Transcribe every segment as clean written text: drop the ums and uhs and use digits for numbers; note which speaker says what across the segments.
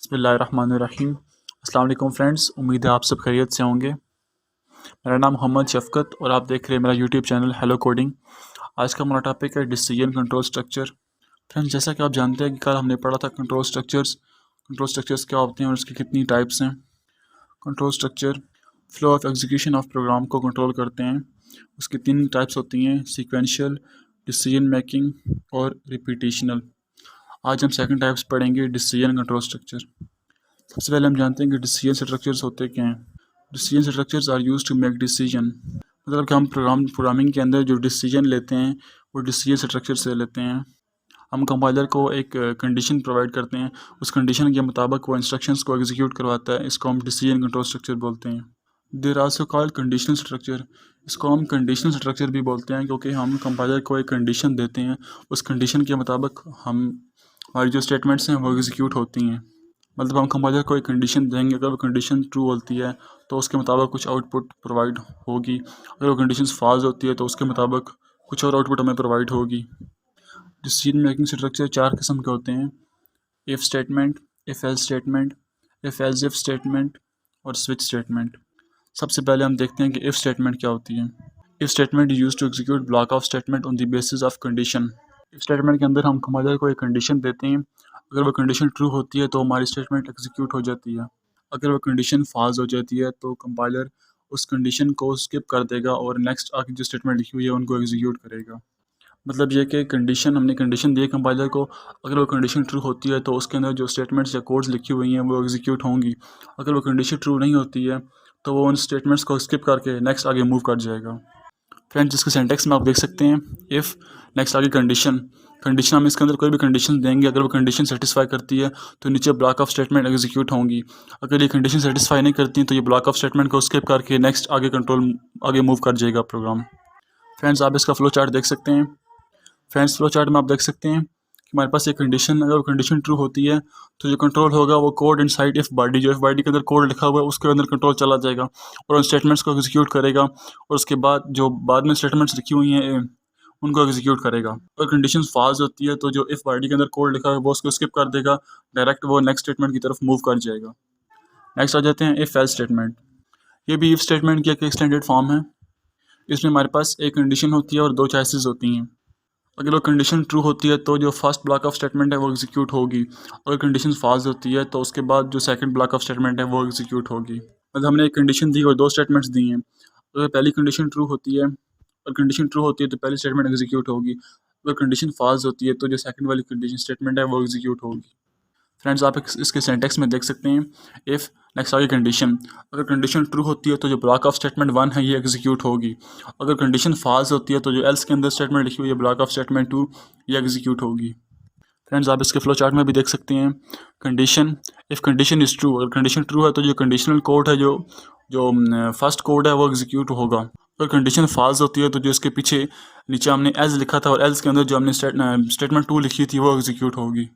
Speaker 1: बिस्मिल्लाहिर्रहमानिर्रहीम। अस्सलाम वालेकुम फ्रेंड्स, उम्मीद है आप सब खैरियत से होंगे। मेरा नाम मोहम्मद शफ़क़त और आप देख रहे हैं मेरा यूट्यूब चैनल हेलो कोडिंग। आज का हमारा टॉपिक है डिसीजन कंट्रोल स्ट्रक्चर। फ्रेंड्स, जैसा कि आप जानते हैं कि कल हमने पढ़ा था कंट्रोल स्ट्रक्चर्स। कंट्रोल स्ट्रक्चर्स क्या होते हैं और उसकी कितनी टाइप्स हैं। Control structure flow of execution of program को कंट्रोल करते हैं। उसकी तीन टाइप्स होती हैं, सीक्वेंशियल, डिसीजन मेकिंग और रिपीटेशनल। आज हम सेकंड टाइप्स पढ़ेंगे, डिसीजन कंट्रोल स्ट्रक्चर। सबसे पहले हम जानते हैं कि डिसीजन स्ट्रक्चर्स होते क्या हैं। Decision structures are used to make decision, मतलब कि हम प्रोग्रामिंग के अंदर जो डिसीजन लेते हैं वो डिसीजन स्ट्रक्चर से लेते हैं। हम कंपाइलर को एक कंडीशन प्रोवाइड करते हैं, उस कंडीशन के मुताबिक वो इंस्ट्रक्शंस को एग्जीक्यूट करवाता है। इसको हम डिसीजन कंट्रोल स्ट्रक्चर बोलते हैं। देर आल्सो कॉल्ड कंडीशनल स्ट्रक्चर। इसको हम कंडीशनल स्ट्रक्चर भी बोलते हैं क्योंकि हम कंपाइलर को एक कंडीशन देते हैं, उस कंडीशन के मुताबिक हमारी जो स्टेटमेंट्स हैं वो एग्जीक्यूट होती हैं। मतलब हम कंपाइलर को एक कंडीशन देंगे, अगर वो कंडीशन ट्रू होती है तो उसके मुताबिक कुछ आउटपुट प्रोवाइड होगी, अगर वो कंडीशन फॉल्स होती है तो उसके मुताबिक कुछ और आउटपुट हमें प्रोवाइड होगी। डिसीजन मेकिंग स्ट्रक्चर चार किस्म के होते हैं, if statement, if else statement, if else if statement और स्विच स्टेटमेंट। सबसे पहले हम देखते हैं कि इफ़ स्टेटमेंट क्या होती है। If statement use to execute block of statement on the basis of condition. If statement के अंदर हम कंपाइलर को एक कंडीशन देते हैं, अगर वो कंडीशन ट्रू होती है तो हमारी स्टेटमेंट एग्जीक्यूट हो जाती है। अगर वो कंडीशन फॉल्स हो जाती है तो कंपाइलर उस कंडीशन को स्किप कर देगा और नेक्स्ट आगे जो स्टेटमेंट लिखी हुई है उनको एग्जीक्यूट करेगा। मतलब ये कि हमने कंडीशन दी है कंपाइलर को, अगर वो कंडीशन ट्रू होती है तो उसके अंदर जो स्टेटमेंट्स या कोड्स लिखी हुई हैं वो एग्जीक्यूट होंगी। अगर वो कंडीशन ट्रू नहीं होती है तो वो उन स्टेटमेंट्स को स्किप करके नेक्स्ट आगे मूव कर जाएगा। फ्रेंड्स, जिसके सेंटेक्स में आप देख सकते हैं, इफ़ नेक्स्ट आगे कंडीशन। कंडीशन हम इसके अंदर कोई भी कंडीशन देंगे, अगर वो कंडीशन सेटिस्फाई करती है तो नीचे ब्लॉक ऑफ स्टेटमेंट एग्जीक्यूट होंगी। अगर ये कंडीशन सेटिस्फाई नहीं करती तो ये ब्लॉक ऑफ स्टेटमेंट को स्किप करके नेक्स्ट आगे मूव कर जाएगा प्रोग्राम। फ्रेंड्स, आप इसका फ्लो चार्ट देख सकते हैं। फ्रेंड्स, फ्लो चार्ट में आप देख सकते हैं कि हमारे पास एक कंडीशन, अगर वो कंडीशन ट्रू होती है तो जो कंट्रोल होगा वो कोड इनसाइड इफ बॉडी, जो इफ बॉडी के अंदर कोड लिखा हुआ है उसके अंदर कंट्रोल चला जाएगा और उन स्टेटमेंट्स को एग्जीक्यूट करेगा और उसके बाद जो बाद में स्टेटमेंट्स लिखी हुई हैं उनको एग्जीक्यूट करेगा। अगर कंडीशन फॉल्स होती है तो जो इफ बॉडी के अंदर कोड लिखा है वो उसको स्किप कर देगा, डायरेक्ट वो नेक्स्ट स्टेटमेंट की तरफ मूव कर जाएगा। नेक्स्ट आ जाते हैं इफ एल्स स्टेटमेंट। ये भी इफ स्टेटमेंट की एक एक्सटेंडेड फॉर्म है। इसमें हमारे पास एक कंडीशन होती है और दो चॉइसेस होती हैं। अगर वो कंडीशन ट्रू होती है तो जो फर्स्ट ब्लॉक ऑफ स्टेटमेंट है वो एग्जीक्यूट होगी, अगर कंडीशन फॉल्स होती है तो उसके बाद जो सेकंड ब्लॉक ऑफ स्टेटमेंट है वो एग्जीक्यूट होगी। मतलब हमने एक कंडीशन दी और दो स्टेटमेंट्स दी हैं, अगर पहली कंडीशन ट्रू होती है और कंडीशन ट्रू होती है तो पहली स्टेटमेंट एग्जीक्यूट होगी, अगर कंडीशन फॉल्स होती है तो जो सेकंड वाली कंडीशन स्टेटमेंट है वो एग्जीक्यूट होगी। फ्रेंड्स, आप इसके सेंटेक्स में देख सकते हैं, इफ़ नेक्स्ट आगे कंडीशन। अगर कंडीशन ट्रू होती है तो जो ब्लॉक ऑफ स्टेटमेंट वन है ये एग्जीक्यूट होगी, अगर कंडीशन फॉल्स होती है तो जो एल्स के अंदर स्टेटमेंट लिखी हुई है ब्लॉक ऑफ स्टेटमेंट टू ये एग्जीक्यूट होगी। फ्रेंड्स, आप इसके फ्लो चार्ट में भी देख सकते हैं, condition, if condition is true, अगर कंडीशन ट्रू है तो जो कंडीशनल कोड है, जो जो फर्स्ट कोड है वो एग्जीक्यूट होगा। अगर कंडीशन फॉल्स होती है तो जो इसके पीछे नीचे हमने एल्स लिखा था और एल्स के अंदर जो हमने स्टेटमेंट टू लिखी थी वो एग्जीक्यूट होगी।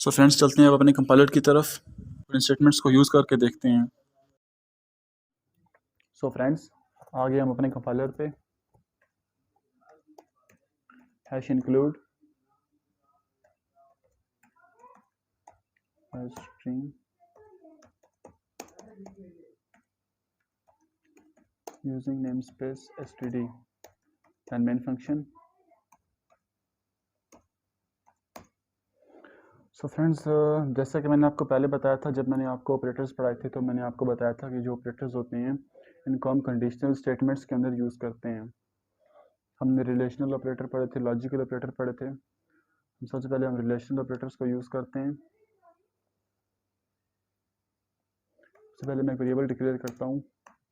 Speaker 1: सो फ्रेंड्स, चलते हैं अब अपने कंपाइलर की तरफ और इन स्टेटमेंट्स को यूज़ करके देखते हैं। सो फ्रेंड्स, आ गए हम अपने कंपाइलर पे। Hash include string using namespace std then main function। So friends, जैसा कि मैंने आपको पहले बताया था, जब मैंने आपको ऑपरेटर्स पढ़ाए थे तो मैंने आपको बताया था कि जो ऑपरेटर्स होते हैं इनको हम कंडीशनल स्टेटमेंट्स के अंदर यूज़ करते हैं। हमने रिलेशनल ऑपरेटर पढ़े थे, लॉजिकल ऑपरेटर पढ़े थे। सबसे पहले हम रिलेशनल ऑपरेटर्स को यूज़ करते हैं। सबसे पहले मैं एक वेरिएबल डिक्लेयर करता हूँ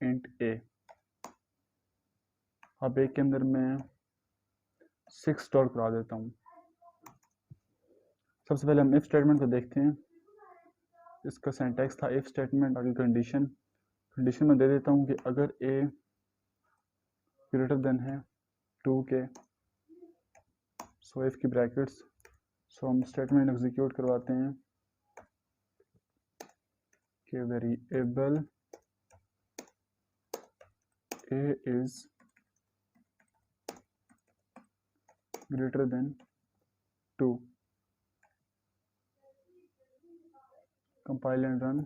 Speaker 1: इंट ए। अब ए के अंदर मैं 6 स्टोर करा देता हूँ। सबसे पहले हम इफ स्टेटमेंट को देखते हैं। इसका सिंटैक्स था इफ स्टेटमेंट आगे कंडीशन। कंडीशन में दे देता हूँ कि अगर ए ग्रेटर देन है 2 के, सो इफ की ब्रैकेट्स, सो हम स्टेटमेंट एग्जीक्यूट करवाते हैं कि variable a is greater than 2। Compile and run,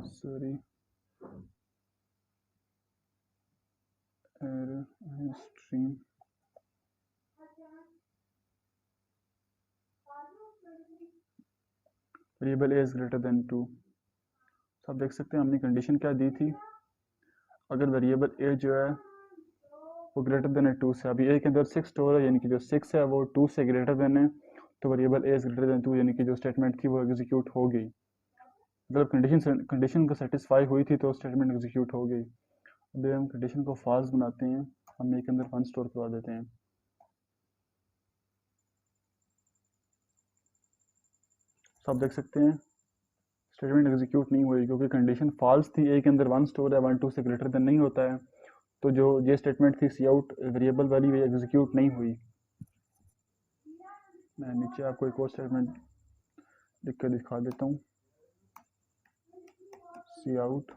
Speaker 1: sorry error stream, variable a is greater than 2। तो आप देख सकते हैं हमने कंडीशन क्या दी थी, अगर वेरिएबल ए जो है वो ग्रेटर देन है 2 से, अभी ए के अंदर 6 स्टोर है, यानी कि जो 6 है वो 2 से ग्रेटर देन है, तो variable a is greater than 2, यानी कि जो स्टेटमेंट थी वो एग्जीक्यूट हो गई। मतलब कंडीशन को सेटिस्फाई हुई थी तो स्टेटमेंट एग्जीक्यूट हो गई। अभी हम कंडीशन को फॉल्स बनाते हैं, हम ए के अंदर 1 स्टोर करवा देते हैं। तो आप देख सकते हैं स्टेटमेंट एग्जीक्यूट नहीं हुई क्योंकि कंडीशन फॉल्स थी, ए के अंदर 1 स्टोर है, 1 2 से ग्रेटर देन नहीं होता है, तो जो ये स्टेटमेंट थी सी आउट वेरिएबल वाली वो एग्जीक्यूट नहीं हुई। मैं नीचे आपको एक और स्टेटमेंट लिख कर दिखा देता हूँ, सी आउट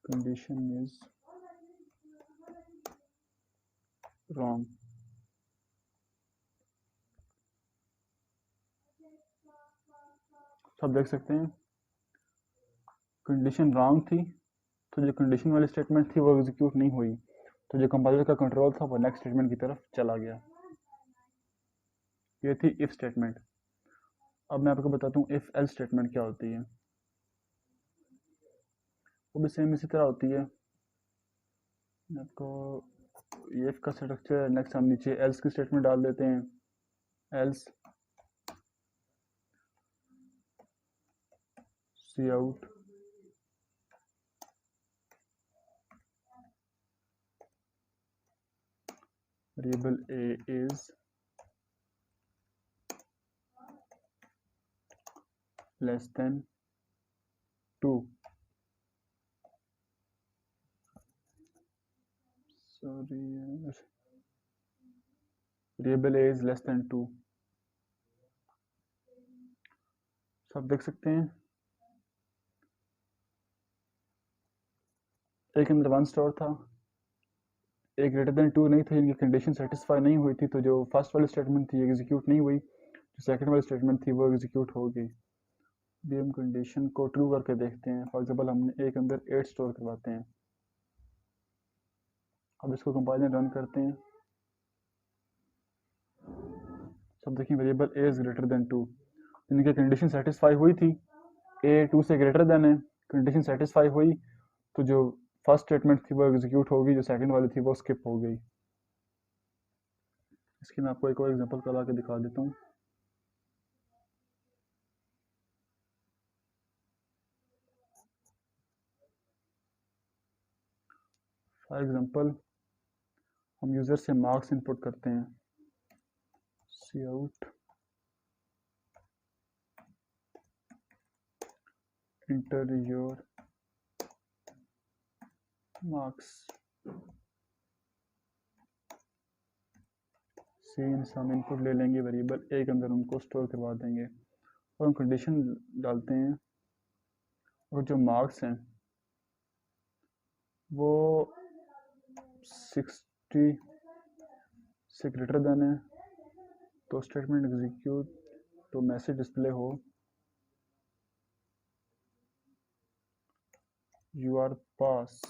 Speaker 1: कंडीशन इज रॉन्ग। तो आप देख सकते हैं कंडीशन रॉन्ग थी, तो जो कंडीशन वाली स्टेटमेंट थी वो एग्जीक्यूट नहीं हुई, तो जो कंपाइलर का कंट्रोल था वो नेक्स्ट स्टेटमेंट की तरफ चला गया। ये थी इफ स्टेटमेंट। अब मैं आपको बताता हूँ इफ एल्स स्टेटमेंट क्या होती है। वो भी सेम इसी तरह होती है। आपको इफ का स्ट्रक्चर, नेक्स्ट हम नीचे एल्स की स्टेटमेंट डाल देते हैं, else cout variable a is less than 2, sorry variable a is less than 2। सब देख सकते हैं ए के अंदर 1 स्टोर था, ए ग्रेटर देन 2 नहीं था, इनकी कंडीशन सेटिस्फाई नहीं हुई थी, तो जो फर्स्ट वाली स्टेटमेंट थी एग्जीक्यूट नहीं हुई, जो सेकंड वाली स्टेटमेंट थी वो एग्जीक्यूट हो गई। अभी हम कंडीशन को ट्रू करके देखते हैं। फॉर एग्जांपल हमने ए के अंदर 8 स्टोर करवाते हैं। अब इसको कंपाइल रन करते हैं। सब देखिए variable a is greater than 2, इनकी कंडीशन सेटिस्फाई हुई थी, ए 2 से ग्रेटर देन है, कंडीशन सेटिस्फाई हुई, तो जो फर्स्ट स्टेटमेंट थी वो एग्जीक्यूट होगी, जो सेकंड वाली थी वो स्किप हो गई। इसकी मैं आपको एक और एग्जांपल करवा के दिखा देता हूँ। फॉर एग्जांपल हम यूज़र से मार्क्स इनपुट करते हैं, cout enter your marks, cin हम इनपुट ले लेंगे, वेरिएबल ए के अंदर उनको स्टोर करवा देंगे और हम कंडीशन डालते हैं, और जो मार्क्स हैं वो 60 से ग्रेटर देन है, तो स्टेटमेंट एग्जीक्यूट, तो मैसेज डिस्प्ले हो यू आर पास।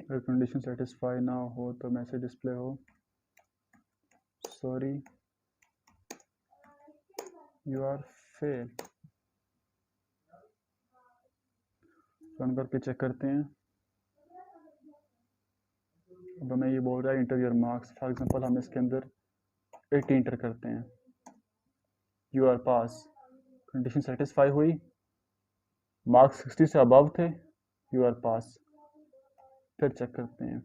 Speaker 1: अगर कंडीशन सेटिस्फाई ना हो तो मैसेज डिस्प्ले हो sorry you are fail. Run करके चेक करते हैं। अब हमें ये बोल रहा है enter your marks. For example हम इसके अंदर 80 इंटर करते हैं, you are pass, condition satisfy हुई, मार्क्स 60 से अबव थे, यू आर पास। फिर चेक करते हैं,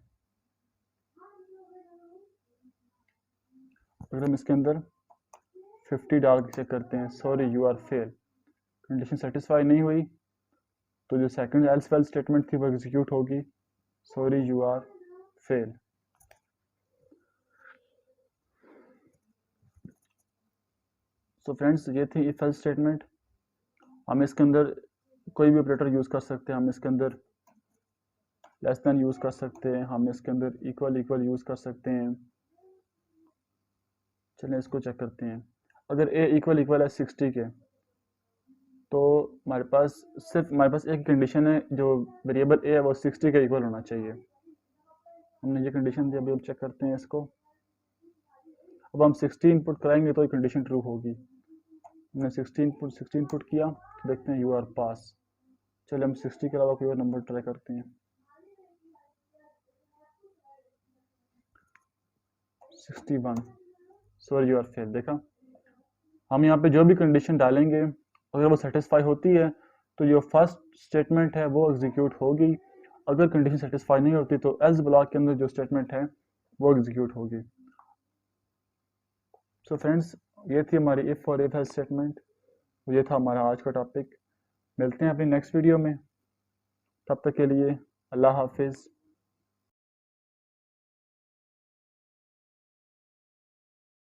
Speaker 1: अगर हम इसके अंदर 50 डाल के चेक करते हैं, sorry you are fail, condition satisfy नहीं हुई, तो जो सेकंड एल्स फेल स्टेटमेंट थी वो एग्जीक्यूट होगी, sorry you are fail. So friends, ये थी इफ एल्स स्टेटमेंट। हम इसके अंदर कोई भी ऑपरेटर यूज़ कर सकते हैं। हम इसके अंदर लेस देन यूज़ कर सकते हैं, हम इसके अंदर इक्वल इक्वल यूज़ कर सकते हैं। चलें इसको चेक करते हैं। अगर ए इक्वल इक्वल है 60 के, तो हमारे पास एक कंडीशन है, जो वेरिएबल ए है वो 60 के इक्वल होना चाहिए। हमने ये कंडीशन दी, अभी हम चेक करते हैं इसको। अब हम 60 इनपुट कराएंगे तो ये कंडीशन ट्रू होगी। हमने 16 इनपुट किया, तो देखते हैं यू आर पास। चलिए हम 60 के अलावा कोई और नंबर ट्राई करते हैं। 61, सॉरी यू आर फेल। देखा, हम यहाँ पे जो भी कंडीशन डालेंगे, अगर वो सेटिस्फाई होती है तो जो फर्स्ट स्टेटमेंट है वो एग्जीक्यूट होगी। अगर कंडीशन सेटिस्फाई नहीं होती तो एल्स ब्लॉक के अंदर जो स्टेटमेंट है वो एग्जीक्यूट होगी। सो फ्रेंड्स, ये थी हमारी इफ और इफ एल्स स्टेटमेंट। ये था हमारा आज का टॉपिक। मिलते हैं अपनी नेक्स्ट वीडियो में, तब तक के लिए अल्लाह हाफिज़।